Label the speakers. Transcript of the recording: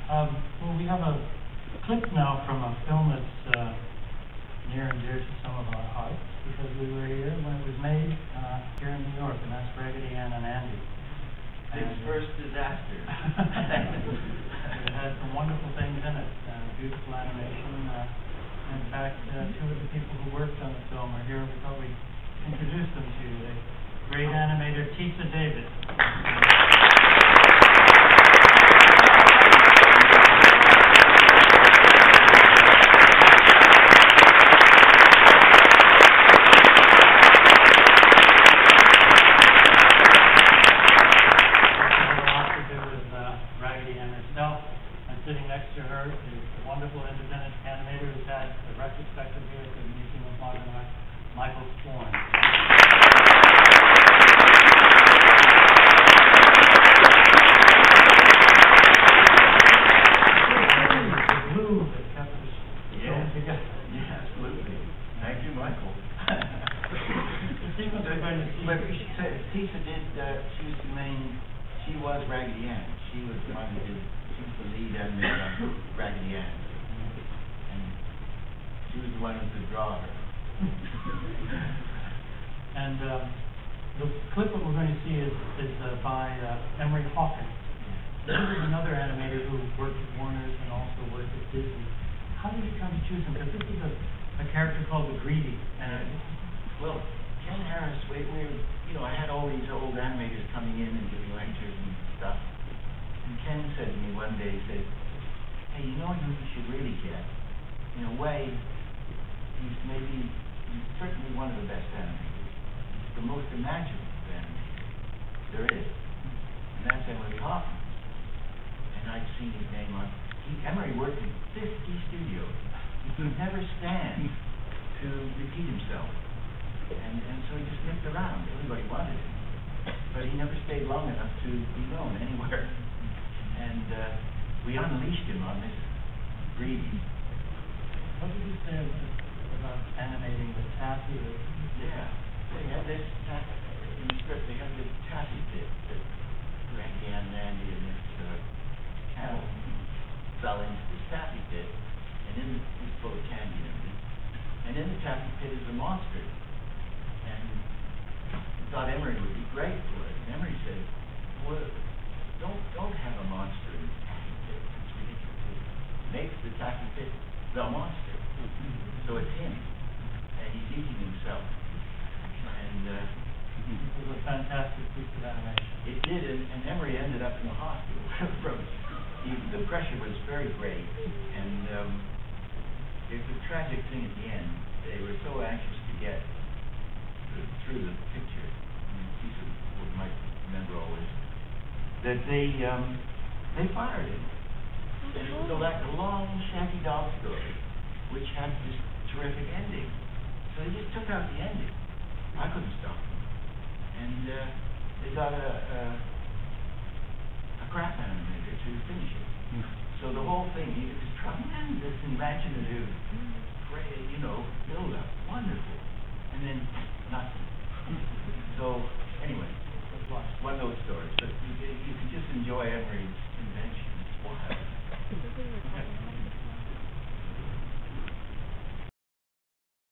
Speaker 1: Well, we have a clip now from a film that's near and dear to some of our hearts, because we were here when it was made here in New York, and that's Raggedy Ann and Andy.
Speaker 2: His first disaster.
Speaker 1: It had some wonderful things in it, beautiful animation. In fact, two of the people who worked on the film are here. We thought we'd introduce them to you. The great animator Tisa David. Sitting next to her is a wonderful independent animator who's had a retrospective here at the Museum of Modern Art, Michael Sporn. The glue that kept us going together.
Speaker 2: Yeah, absolutely. Thank you, Michael.
Speaker 1: The sequence we're going to see.
Speaker 2: But Tisa did, she was Raggedy Ann. She was the one who did. She was the lead animator on Raggedy Ann, and she was the one who could draw her.
Speaker 1: And the clip that we're going to see is by Emery Hawkins. This is another animator who worked at Warner's and also worked at Disney. How did you come to choose him? Because this is a character called the Greedy.
Speaker 2: Well, Ken Harris, I had all these old animators coming in and giving lectures and stuff. And Ken said to me one day, he said, hey, you should really get, in a way, he's certainly one of the best animators. He's the most imaginative animator there is. And that's Emery Hawkins. And I'd seen his name on, Emery worked in 50 studios. He could never stand to repeat himself. And so he just nipped around. Everybody wanted him. But he never stayed long enough to be known anywhere. And we unleashed him on this Greedy.
Speaker 1: What did you say about animating the taffy?
Speaker 2: Yeah, they had this in the script. They had this taffy pit that Raggedy Ann and Andy and this camel fell into this taffy pit, and it's full of candy and everything. And in the taffy pit is a monster. And we thought Emery would be great for it. And Emery said, well, don't have a monster in the taffy pit. It's ridiculous. It makes the taffy pit the monster. So it's him. And he's eating himself. And
Speaker 1: it was a fantastic piece of animation.
Speaker 2: It did, and Emery ended up in the hospital. The pressure was very great. And it's a tragic thing at the end. They were so anxious to get through the picture. Lisa might remember all this. That they fired him. And it was like a long Shanty Dog story, which had this terrific ending. So they just took out the ending. I couldn't stop them. And they got a crap animator to finish it. So the whole thing, it was tremendous, imaginative, build up, wonderful. And then nothing. So anyway, one of those stories. But you can just enjoy Emery's